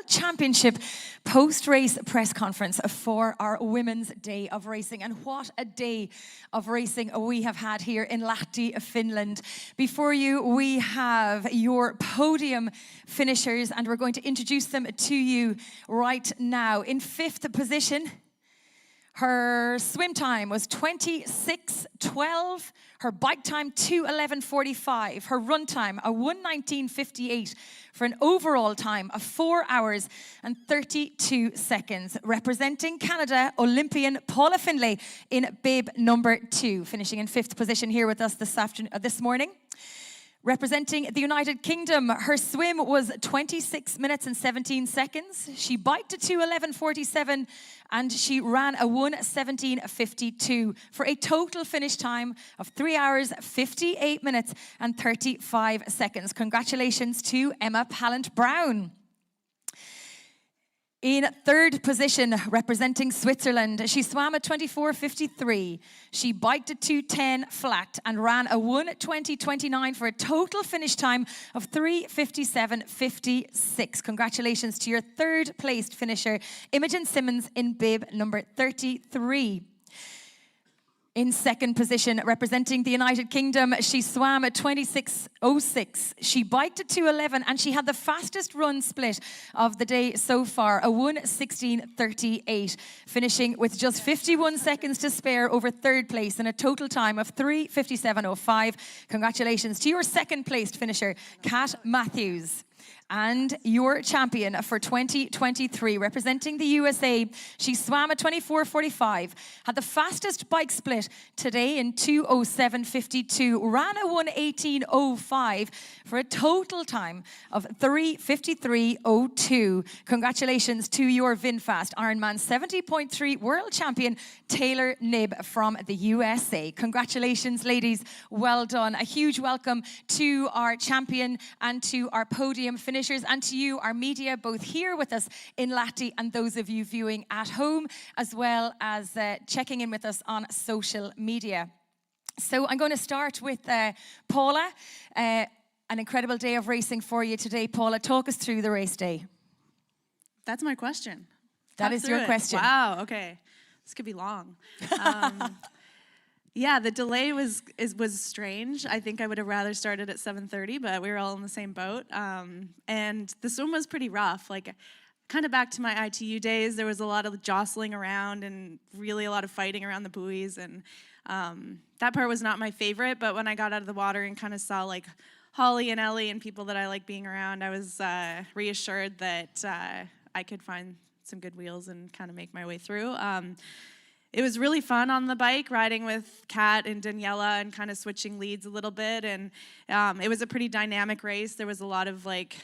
World Championship post-race press conference for our Women's Day of Racing. And what a day of racing we have had here in Lahti, Finland. Before you, we have your podium finishers, and we're going to introduce them to you right now. In fifth position, her swim time was 26:12. Her bike time, 2:11:45. Her run time, a 1:19:58, for an overall time of 4 hours and 32 seconds. Representing Canada, Olympian Paula Findlay in bib number 2, finishing in fifth position here with us this morning. Representing the United Kingdom, her swim was 26 minutes and 17 seconds. She biked a 2:11:47 and she ran a 1:17:52 for a total finish time of 3 hours, 58 minutes and 35 seconds. Congratulations to Emma Pallant-Brown. In third position, representing Switzerland, she swam a 24:53. She biked a 2:10 flat and ran a 1:20:29 for a total finish time of 3:57:56. Congratulations to your third placed finisher, Imogen Simmonds in bib number 33. In second position, representing the United Kingdom, she swam at 26:06. She biked at 2:11 and she had the fastest run split of the day so far, a 1:16:38, finishing with just 51 seconds to spare over third place and a total time of 3:57:05. Congratulations to your second placed finisher, Kat Matthews. And your champion for 2023, representing the USA, she swam at 24:45, had the fastest bike split today in 2:07:52, ran a 1:18:05 for a total time of 3:53:02. Congratulations to your VinFast Ironman 70.3 world champion, Taylor Knibb from the USA. Congratulations, ladies. Well done. A huge welcome to our champion and to our podium finishers, and to you, our media, both here with us in Lahti and those of you viewing at home, as well as checking in with us on social media. So I'm going to start with Paula. An incredible day of racing for you today. Paula, talk us through the race day. That's my question. That is your question. Wow, okay. This could be long. Yeah, the delay was strange. I think I would have rather started at 7:30, but we were all in the same boat. And the swim was pretty rough. Like, kind of back to my ITU days, there was a lot of jostling around and really a lot of fighting around the buoys. And that part was not my favorite, but when I got out of the water and kind of saw like Holly and Ellie and people that I like being around, I was reassured that I could find some good wheels and kind of make my way through. It was really fun on the bike, riding with Kat and Daniela and kind of switching leads a little bit. And it was a pretty dynamic race. There was a lot of like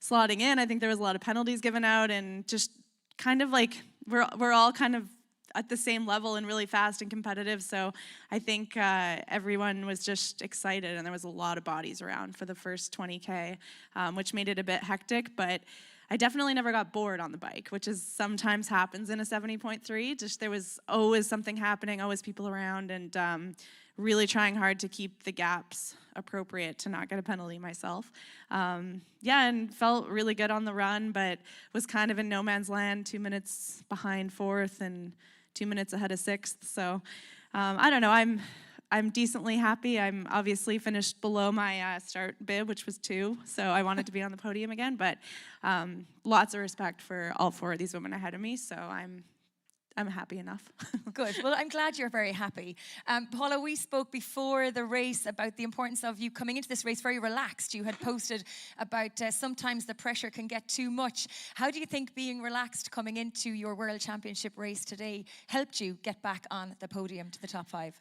slotting in. I think there was a lot of penalties given out, and just kind of like we're all kind of at the same level and really fast and competitive. So I think everyone was just excited, and there was a lot of bodies around for the first 20K, which made it a bit hectic. But I definitely never got bored on the bike, which is sometimes happens in a 70.3. Just there was always something happening, always people around, and really trying hard to keep the gaps appropriate to not get a penalty myself. Yeah, and felt really good on the run, but was kind of in no man's land, 2 minutes behind fourth and 2 minutes ahead of sixth. So I don't know, I'm decently happy. I'm obviously finished below my start bib, which was 2, so I wanted to be on the podium again, but lots of respect for all 4 of these women ahead of me, so I'm happy enough. Good. Well, I'm glad you're very happy. Paula, we spoke before the race about the importance of you coming into this race very relaxed. You had posted about sometimes the pressure can get too much. How do you think being relaxed coming into your World Championship race today helped you get back on the podium to the top 5?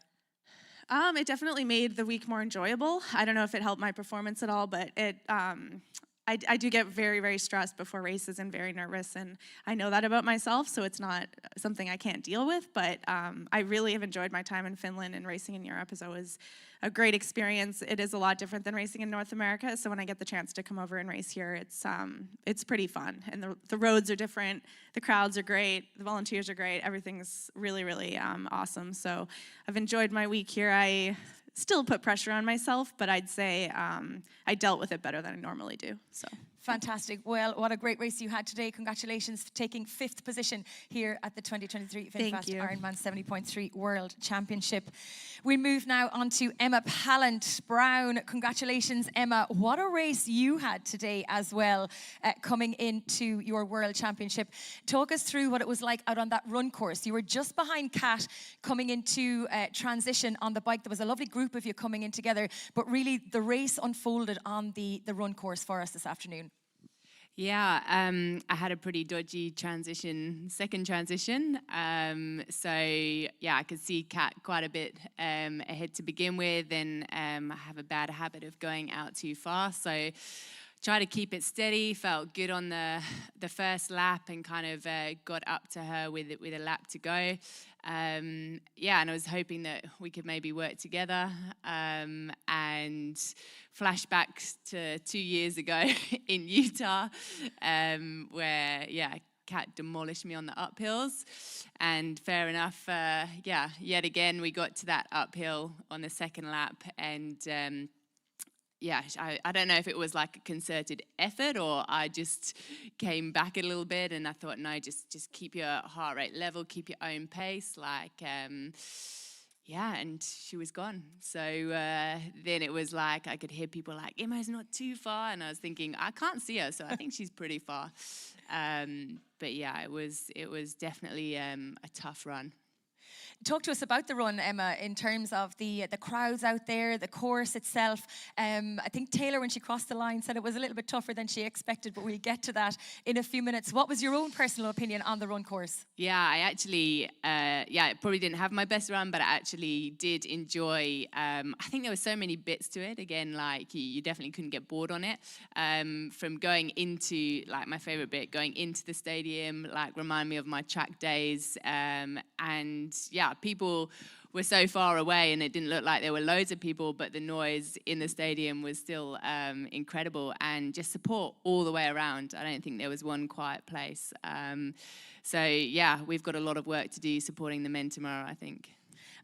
It definitely made the week more enjoyable. I don't know if it helped my performance at all, but I do get very, very stressed before races and very nervous, and I know that about myself, so it's not something I can't deal with, but I really have enjoyed my time in Finland, and racing in Europe is always a great experience. It is a lot different than racing in North America, so when I get the chance to come over and race here, it's pretty fun, and the roads are different, the crowds are great, the volunteers are great, everything's really, really awesome, so I've enjoyed my week here. I still put pressure on myself, but I'd say I dealt with it better than I normally do. So Fantastic. Well, what a great race you had today. Congratulations for taking 5th position here at the 2023 VinFast Ironman 70.3 World Championship. We move now on to Emma Pallant-Brown. Congratulations, Emma. What a race you had today as well, coming into your World Championship. Talk us through what it was like out on that run course. You were just behind Kat coming into transition on the bike. There was a lovely group of you coming in together, but really the race unfolded on the run course for us this afternoon. Yeah, I had a pretty dodgy second transition. So yeah, I could see Kat quite a bit ahead to begin with, and I have a bad habit of going out too fast. So try to keep it steady, felt good on the first lap, and kind of got up to her with a lap to go. Yeah, and I was hoping that we could maybe work together, and flashbacks to 2 years ago in Utah, where, yeah, Kat demolished me on the uphills, and fair enough, yeah, yet again we got to that uphill on the second lap, and yeah, I don't know if it was like a concerted effort or I just came back a little bit and I thought, no, just keep your heart rate level, keep your own pace, like, yeah, and she was gone. So then it was like I could hear people like, Emma's not too far, and I was thinking, I can't see her, so I think she's pretty far. But yeah, it was definitely a tough run. Talk to us about the run, Emma, in terms of the crowds out there, the course itself. I think Taylor, when she crossed the line, said it was a little bit tougher than she expected, but we'll get to that in a few minutes. What was your own personal opinion on the run course? Yeah, I actually, I probably didn't have my best run, but I actually did enjoy, I think there were so many bits to it. Again, like, you definitely couldn't get bored on it. From going into, like, my favorite bit, going into the stadium, like, remind me of my track days, and yeah, people were so far away and it didn't look like there were loads of people, but the noise in the stadium was still incredible, and just support all the way around. I don't think there was one quiet place. So yeah, we've got a lot of work to do supporting the men tomorrow, I think.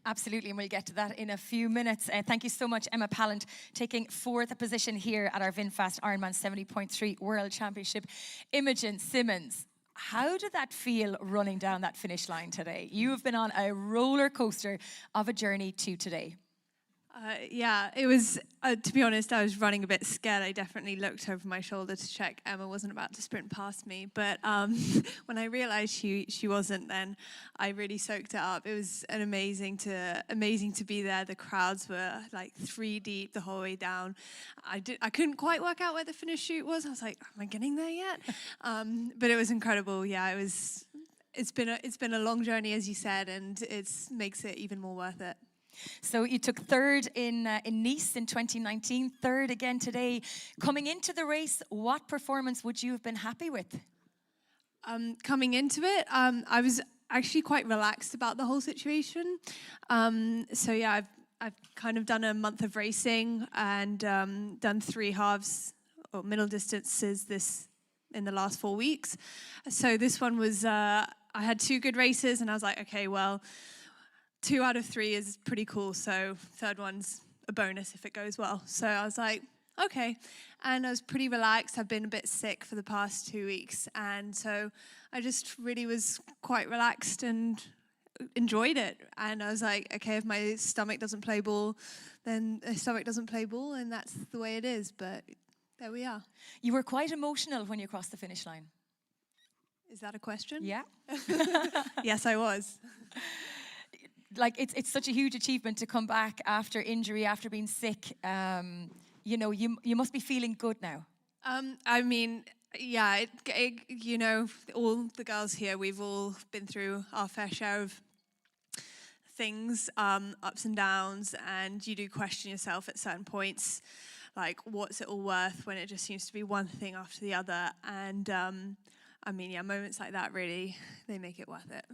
Absolutely, and we'll get to that in a few minutes. Thank you so much, Emma Pallant, taking 4th position here at our VinFast Ironman 70.3 World Championship. Imogen Simmonds, how did that feel running down that finish line today? You have been on a roller coaster of a journey to today. Yeah, it was, to be honest, I was running a bit scared. I definitely looked over my shoulder to check Emma wasn't about to sprint past me. But when I realized she wasn't, then I really soaked it up. It was amazing to be there. The crowds were like 3 deep the whole way down. I couldn't quite work out where the finish chute was. I was like, am I getting there yet? But it was incredible. Yeah, it's been a long journey, as you said, and it makes it even more worth it. So you took 3rd in Nice in 2019, 3rd again today. Coming into the race, what performance would you have been happy with? Coming into it, I was actually quite relaxed about the whole situation. So yeah, I've kind of done a month of racing and done 3 halves or middle distances in the last 4 weeks. So this one was, I had 2 good races and I was like, okay, well, 2 out of 3 is pretty cool, so 3rd one's a bonus if it goes well. So I was like, okay. And I was pretty relaxed. I've been a bit sick for the past 2 weeks, and so I just really was quite relaxed and enjoyed it. And I was like, okay, if my stomach doesn't play ball, then the stomach doesn't play ball, and that's the way it is, but there we are. You were quite emotional when you crossed the finish line. Is that a question? Yeah. Yes, I was. Like, it's such a huge achievement to come back after injury, after being sick. You know, you must be feeling good now. I mean, yeah, you know, all the girls here, we've all been through our fair share of things, ups and downs, and you do question yourself at certain points, like, what's it all worth when it just seems to be one thing after the other? And I mean, yeah, moments like that, really, they make it worth it.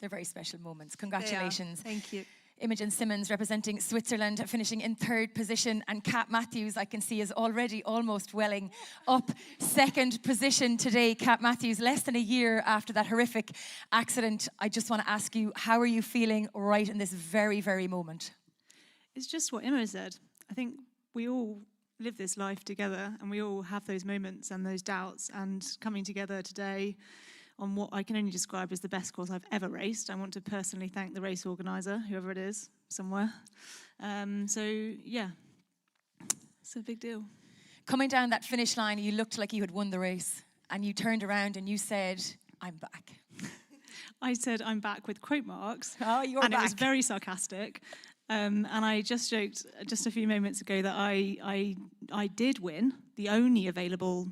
They're very special moments. Congratulations. Thank you. Imogen Simmonds representing Switzerland, finishing in 3rd position, and Kat Matthews, I can see, is already almost welling up 2nd position today. Kat Matthews, less than a year after that horrific accident. I just want to ask you, how are you feeling right in this very, very moment? It's just what Emma said. I think we all live this life together, and we all have those moments and those doubts, and coming together today on what I can only describe as the best course I've ever raced. I want to personally thank the race organizer, whoever it is, somewhere. So yeah, it's a big deal. Coming down that finish line, you looked like you had won the race, and you turned around and you said, "I'm back." I said, "I'm back," with quote marks. Oh, you're and back. It was very sarcastic. And I just joked just a few moments ago that I did win the only available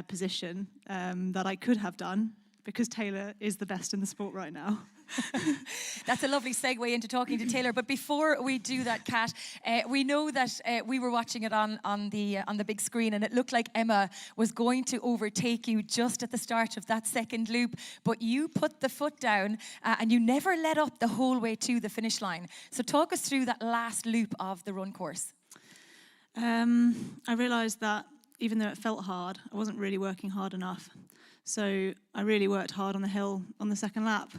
position that I could have done, because Taylor is the best in the sport right now. That's a lovely segue into talking to Taylor. But before we do that, Kat, we know that we were watching it on the big screen, and it looked like Emma was going to overtake you just at the start of that second loop. But you put the foot down, and you never let up the whole way to the finish line. So talk us through that last loop of the run course. I realised that even though it felt hard, I wasn't really working hard enough. So I really worked hard on the hill on the second lap.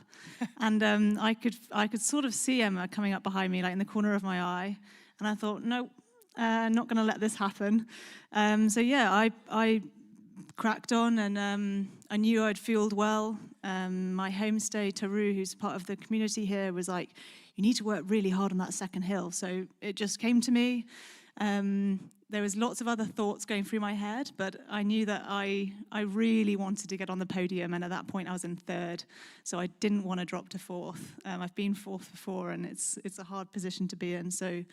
And I could sort of see Emma coming up behind me, like in the corner of my eye. And I thought, nope, not going to let this happen. So yeah, I cracked on, and I knew I'd fueled well. My homestay, Taru, who's part of the community here, was like, "You need to work really hard on that second hill." So it just came to me. There was lots of other thoughts going through my head, but I knew that I really wanted to get on the podium, and at that point I was in third, so I didn't want to drop to fourth. I've been fourth before, and it's a hard position to be in, so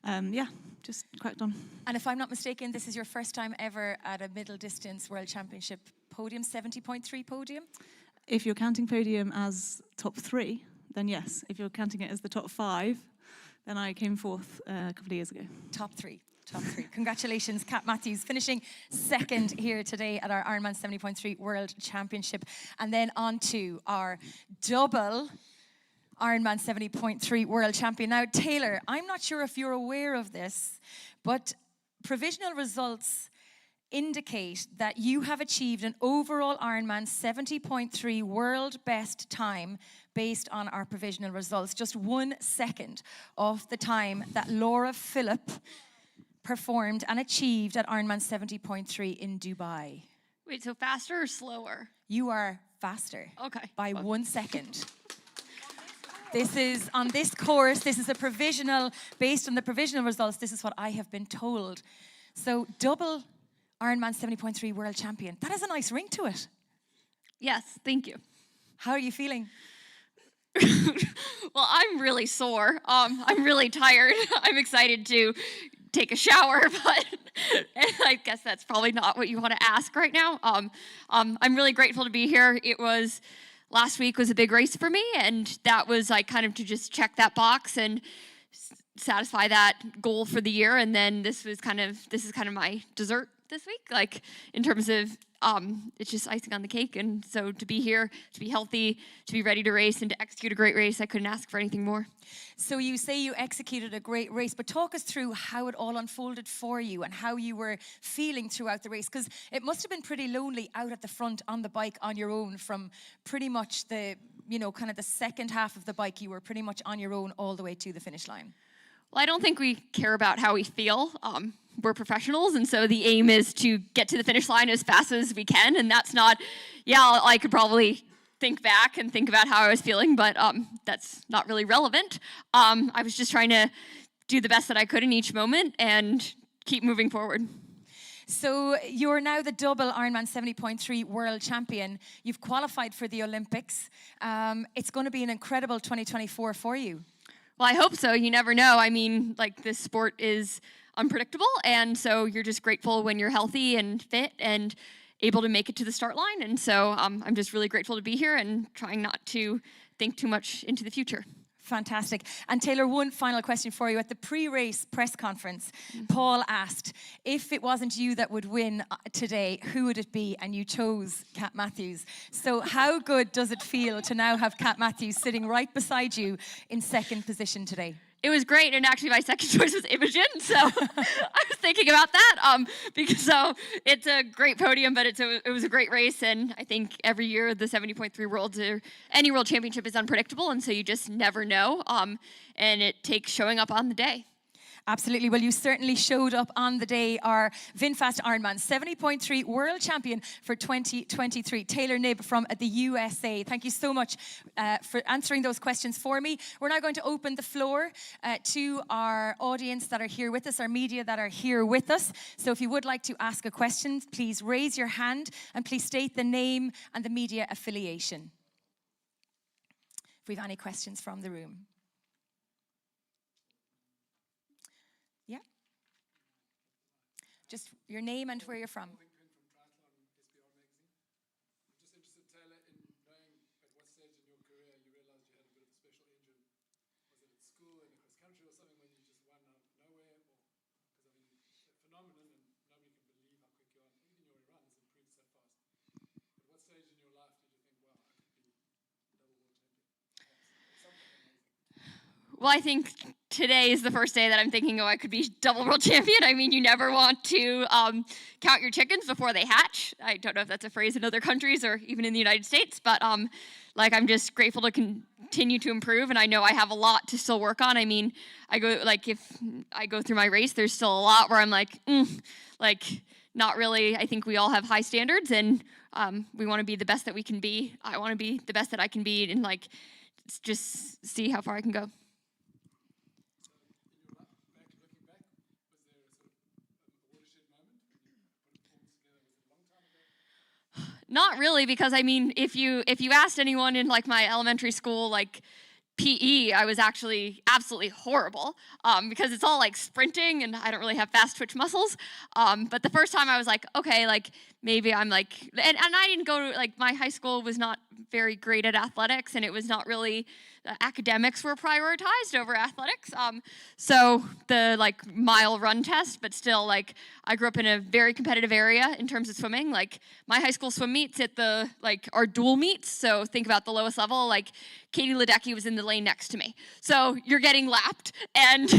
yeah, just cracked on. And if I'm not mistaken, this is your first time ever at a middle distance World Championship podium, 70.3 podium? If you're counting podium as top 3, then yes. If you're counting it as the top 5, then I came fourth a couple of years ago. Top 3. Congratulations, Kat Matthews, finishing second here today at our Ironman 70.3 World Championship. And then on to our double Ironman 70.3 World Champion. Now, Taylor, I'm not sure if you're aware of this, but provisional results indicate that you have achieved an overall Ironman 70.3 world best time based on our provisional results. Just 1 second off the time that Laura Phillip performed and achieved at Ironman 70.3 in Dubai. Wait, so faster or slower? You are faster. Okay. By 1 second. This is, on this course, this is a provisional, based on the provisional results, this is what I have been told. So double Ironman 70.3 world champion. That has a nice ring to it. Yes, thank you. How are you feeling? Well, I'm really sore. I'm really tired. I'm excited to take a shower, but I guess that's probably not what you want to ask right now. I'm really grateful to be here. Last week was a big race for me, and that was like kind of to just check that box and satisfy that goal for the year. And then this is kind of my dessert this week, like in terms of it's just icing on the cake. And so to be here, to be healthy, to be ready to race, and to execute a great race, I couldn't ask for anything more. So you say you executed a great race, but talk us through how it all unfolded for you and how you were feeling throughout the race, because it must have been pretty lonely out at the front on the bike on your own from pretty much the, kind of the second half of the bike. You were pretty much on your own all the way to the finish line. Well, I don't think we care about how we feel. We're professionals, and so the aim is to get to the finish line as fast as we can, and that's not, I could probably think back and think about how I was feeling, but that's not really relevant. I was just trying to do the best that I could in each moment and keep moving forward. So you're now the double Ironman 70.3 world champion. You've qualified for the Olympics. It's going to be an incredible 2024 for you. Well, I hope so. You never know. I mean, this sport is unpredictable, and so you're just grateful when you're healthy and fit and able to make it to the start line. And so I'm just really grateful to be here and trying not to think too much into the future. Fantastic. And Taylor, one final question for you. At the pre-race press conference, Paul asked, if it wasn't you that would win today, who would it be? And you chose Kat Matthews. So how good does it feel to now have Kat Matthews sitting right beside you in second position today? It was great, and actually my second choice was Imogen, so I was thinking about that, because it's a great podium, but it was a great race, and I think every year the 70.3 Worlds or any World Championship is unpredictable, and so you just never know, and it takes showing up on the day. Absolutely. Well, you certainly showed up on the day. Our VinFast Ironman 70.3 world champion for 2023, Taylor Knibb from the USA. Thank you so much for answering those questions for me. We're now going to open the floor to our audience that are here with us, our media that are here with us. So if you would like to ask a question, please raise your hand and please state the name and the media affiliation. If we have any questions from the room. Yeah. Just your name and where you're from. From Triathlon, I'm just interested, Taylor, in knowing at what stage in your career you realized you had a bit of a special engine. Was it at school in the cross country or something when you just won out of nowhere? Because I mean, a phenomenon and nobody can believe how quick you are. Even your run has improved so fast. At what stage in your life did you think, wow, I could be double world champion? Something amazing. Well, I think today is the first day that I'm thinking, oh, I could be double world champion. I mean, you never want to count your chickens before they hatch. I don't know if that's a phrase in other countries or even in the United States, but like I'm just grateful to continue to improve, and I know I have a lot to still work on. I mean, if I go through my race, there's still a lot where I'm like not really. I think we all have high standards, and we want to be the best that we can be. I want to be the best that I can be, and like just see how far I can go. Looking back, was there a sort of a watershed moment when you put it all together? Was it a long time ago? Not really, because I mean, if you asked anyone in like my elementary school, like PE, I was actually absolutely horrible because it's all like sprinting and I don't really have fast twitch muscles. But the first time I was like, okay, like maybe I'm like, and I didn't go to, like my high school was not very great at athletics, and it was not really, academics were prioritized over athletics. So the like mile run test, but still like I grew up in a very competitive area in terms of swimming. Like my high school swim meets at the like are dual meets. So think about the lowest level, like Katie Ledecky was in the lane next to me. So you're getting lapped, and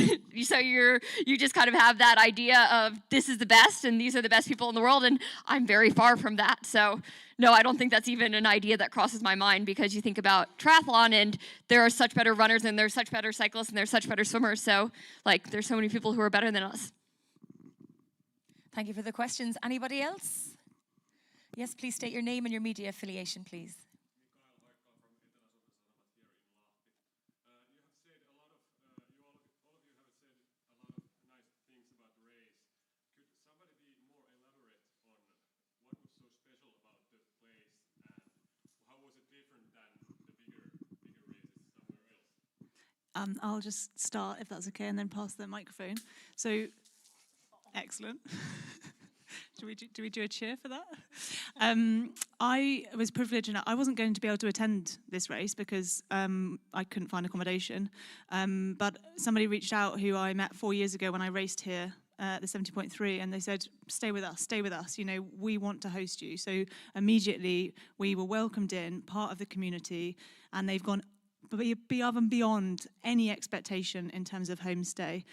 so you just kind of have that idea of this is the best and these are the best people in the world, and I'm very far from that. So no, I don't think that's even an idea that crosses my mind, because you think about triathlon and there are such better runners and there's such better cyclists and there's such better swimmers. So like there's so many people who are better than us. Thank you for the questions. Anybody else? Yes, please state your name and your media affiliation, please. I'll just start, if that's okay, and then pass the microphone. So, excellent. Do we do a cheer for that? I was privileged enough. I wasn't going to be able to attend this race because I couldn't find accommodation. But somebody reached out who I met 4 years ago when I raced here at the 70.3, and they said, stay with us, you know, we want to host you. So immediately we were welcomed in, part of the community, and they've gone above and beyond any expectation in terms of homestay.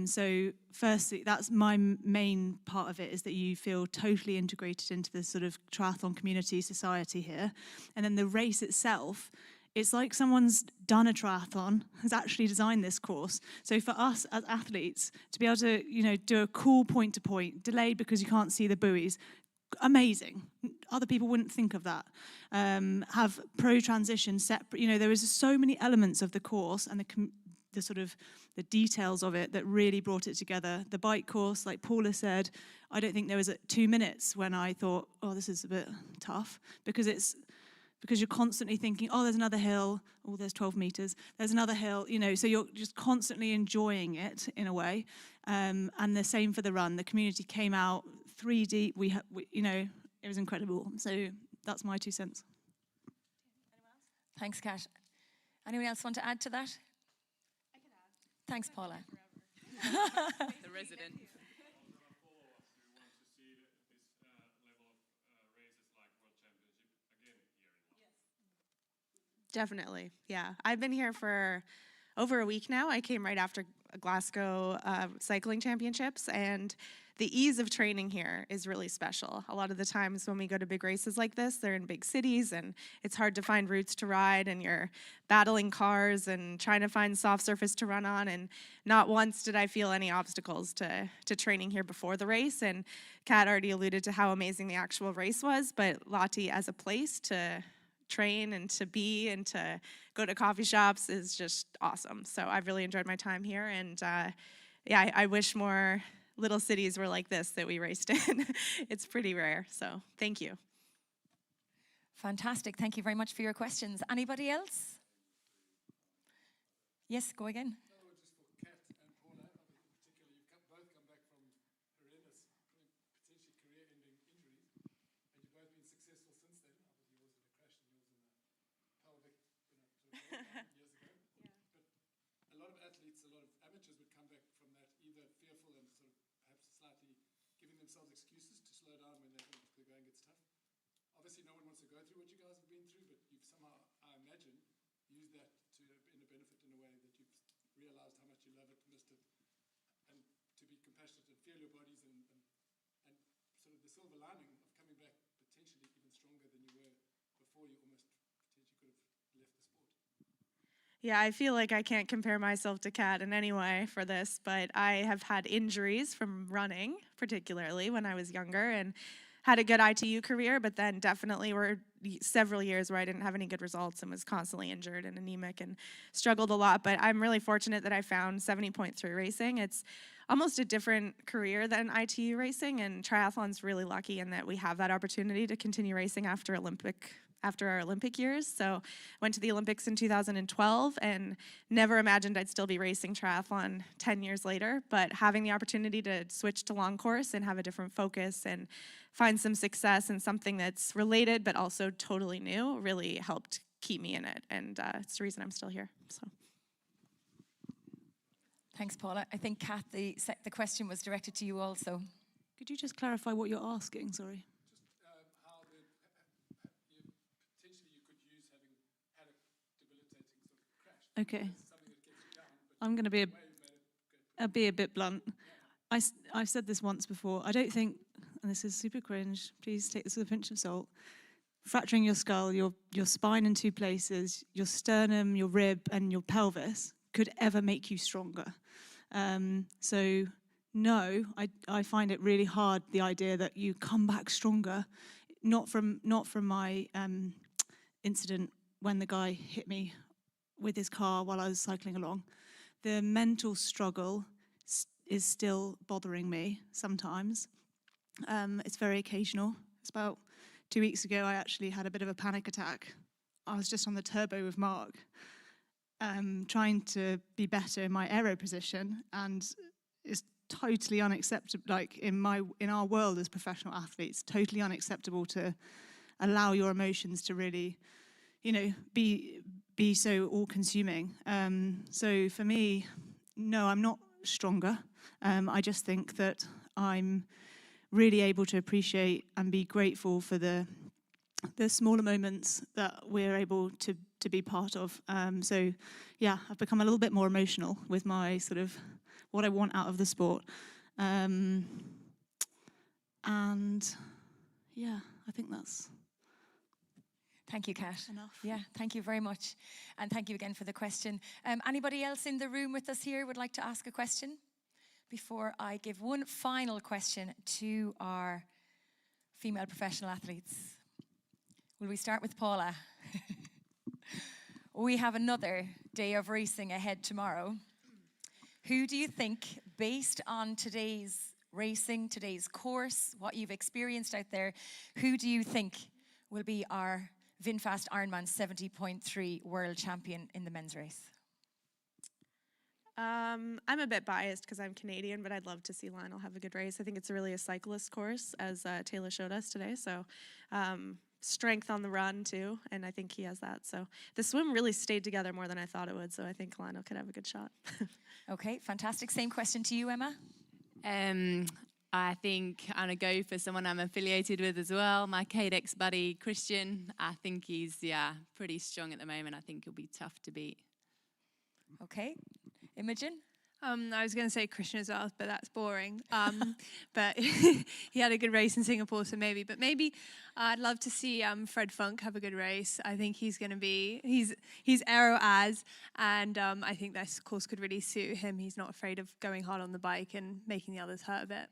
So firstly, that's my main part of it, is that you feel totally integrated into the sort of triathlon community society here. And then the race itself, it's like someone's done a triathlon, has actually designed this course. So for us as athletes, to be able to, you know, do a cool point-to-point, delayed because you can't see the buoys, amazing. Other people wouldn't think of that. Have pro transition separate. You know, there was so many elements of the course and the sort of the details of it that really brought it together. The bike course, like Paula said, I don't think there was 2 minutes when I thought, oh, this is a bit tough, because you're constantly thinking, oh, there's another hill. Oh, there's 12 meters. There's another hill. You know, so you're just constantly enjoying it in a way. And the same for the run. The community came out 3 deep. We you know, it was incredible. So that's my 2 cents. Thanks, Kat. Anyone else want to add to that? I can add. Thanks, Paula. The resident. Definitely, yeah. I've been here for over a week now. I came right after Glasgow cycling championships, and the ease of training here is really special. A lot of the times when we go to big races like this, they're in big cities and it's hard to find routes to ride, and you're battling cars and trying to find soft surface to run on, and not once did I feel any obstacles to training here before the race. And Kat already alluded to how amazing the actual race was, but Lahti as a place to train and to be and to go to coffee shops is just awesome. So I've really enjoyed my time here, and yeah, I wish more little cities were like this that we raced in. It's pretty rare, so thank you. Fantastic. Thank you very much for your questions. Anybody else? Yes, go again. No, just for Kat and Paula, I think in particular, you've both come back from horrendous, potentially career-ending injuries, and you've both been successful since then. Obviously, yours in a crash and yours in a pelvic, sort of years ago. Yeah. But a lot of athletes, a lot of amateurs would come back from that either fearful and sort of perhaps slightly giving themselves excuses to slow down when they think the going gets tough. Obviously, no one wants to go through what you guys have been through, but you've somehow, I imagine, used that to in a benefit in a way that you've realized how much you love it, missed it, and to be compassionate and feel your bodies, and sort of the silver lining of coming back potentially even stronger than you were before you almost potentially could have left the sport. Yeah, I feel like I can't compare myself to Kat in any way for this, but I have had injuries from running, particularly when I was younger, and had a good ITU career, but then definitely were several years where I didn't have any good results and was constantly injured and anemic and struggled a lot. But I'm really fortunate that I found 70.3 racing. It's almost a different career than ITU racing, and triathlon's really lucky in that we have that opportunity to continue racing after our Olympic years. So went to the Olympics in 2012 and never imagined I'd still be racing triathlon 10 years later, but having the opportunity to switch to long course and have a different focus and find some success in something that's related but also totally new really helped keep me in it, and it's the reason I'm still here. So. Thanks, Paula. I think, Kat, the question was directed to you also. Could you just clarify what you're asking? Sorry. How potentially you could use having had a debilitating sort of crash. Okay. Something that gets you down, but I'm going to be the way you made it I'll be a bit blunt. I've said this once before. I don't think, and this is super cringe, please take this with a pinch of salt, fracturing your skull, your spine in two places, your sternum, your rib, and your pelvis could ever make you stronger. So no, I find it really hard, the idea that you come back stronger, not from my incident when the guy hit me with his car while I was cycling along. The mental struggle is still bothering me sometimes. It's very occasional. It's about 2 weeks ago, I actually had a bit of a panic attack. I was just on the turbo with Mark, trying to be better in my aero position, and it's totally unacceptable, like in our world as professional athletes, totally unacceptable to allow your emotions to really, be so all-consuming. So for me, no, I'm not stronger. I just think that I'm really able to appreciate and be grateful for the smaller moments that we're able to be part of. So yeah, I've become a little bit more emotional with my sort of what I want out of the sport. And yeah, I think that's Thank you, Kat. enough. Yeah, thank you very much. And thank you again for the question. Anybody else in the room with us here would like to ask a question? Before I give one final question to our female professional athletes. Will we start with Paula? We have another day of racing ahead tomorrow. Who do you think, based on today's racing, today's course, what you've experienced out there, who do you think will be our VinFast IRONMAN 70.3 world champion in the men's race? I'm a bit biased because I'm Canadian, but I'd love to see Lionel have a good race. I think it's really a cyclist course, as Taylor showed us today. So strength on the run, too, and I think he has that. So the swim really stayed together more than I thought it would, so I think Lionel could have a good shot. Okay, fantastic. Same question to you, Emma. I think I'm going to go for someone I'm affiliated with as well, my KDEX buddy, Christian. I think he's, pretty strong at the moment. I think he'll be tough to beat. Okay, Imogen? I was going to say Christian as well, but that's boring. But he had a good race in Singapore, so maybe. But maybe I'd love to see Fred Funk have a good race. I think he's going to be, he's aero as, and I think this course could really suit him. He's not afraid of going hard on the bike and making the others hurt a bit.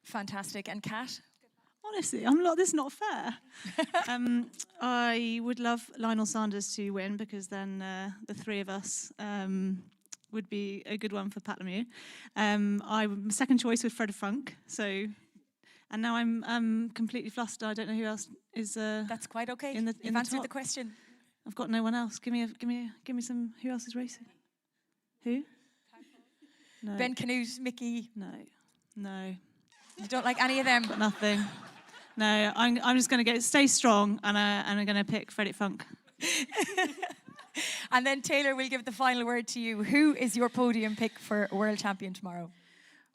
Fantastic. And Kat? Honestly, this is not fair. I would love Lionel Sanders to win, because then the three of us would be a good one for Pallant-Brown. I'm second choice with Fred Funk, and now I'm completely flustered. I don't know who else is. That's quite okay. You've answered top. the question. I've got no one else. Give me some. Who else is racing? Who? No. Ben Canute, Mickey. No. You don't like any of them? Got nothing. No, I'm just going to stay strong, and I'm going to pick Freddie Funk. And then Taylor, we'll give the final word to you. Who is your podium pick for world champion tomorrow?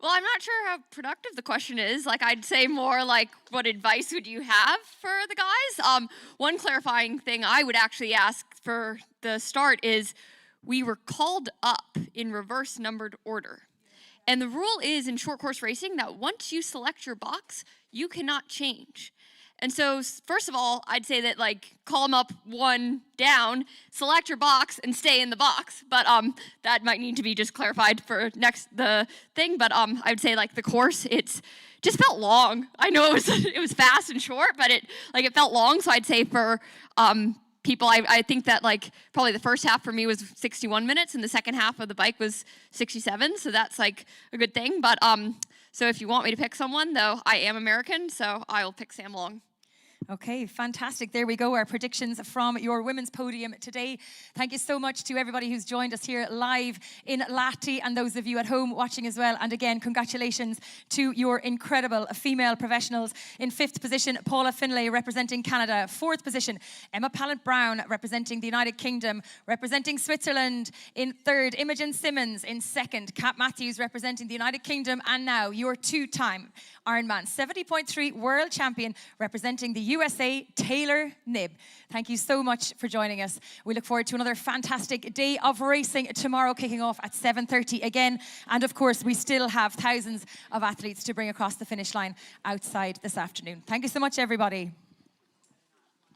Well, I'm not sure how productive the question is. Like, I'd say more like, what advice would you have for the guys? One clarifying thing I would actually ask for the start is, we were called up in reverse numbered order. And the rule is in short course racing that once you select your box, you cannot change. And so, first of all, I'd say that, like, column up, one down, select your box, and stay in the box. But that might need to be just clarified for the thing. But I would say, like, the course, it's just felt long. I know it was fast and short, but it felt long. So I'd say for people, I think that, like, probably the first half for me was 61 minutes, and the second half of the bike was 67. So that's, like, a good thing. But so if you want me to pick someone, though, I am American, so I'll pick Sam Long. Okay, fantastic. There we go, our predictions from your women's podium today. Thank you so much to everybody who's joined us here live in Lahti, and those of you at home watching as well. And again, congratulations to your incredible female professionals. In 5th position, Paula Findlay representing Canada. 4th position, Emma Pallant-Brown representing the United Kingdom. Representing Switzerland in 3rd, Imogen Simmonds. In 2nd, Kat Matthews representing the United Kingdom. And now your 2-time Ironman 70.3 world champion representing the USA, Taylor Knibb. Thank you so much for joining us. We look forward to another fantastic day of racing tomorrow, kicking off at 7:30 again. And of course, we still have thousands of athletes to bring across the finish line outside this afternoon. Thank you so much, everybody.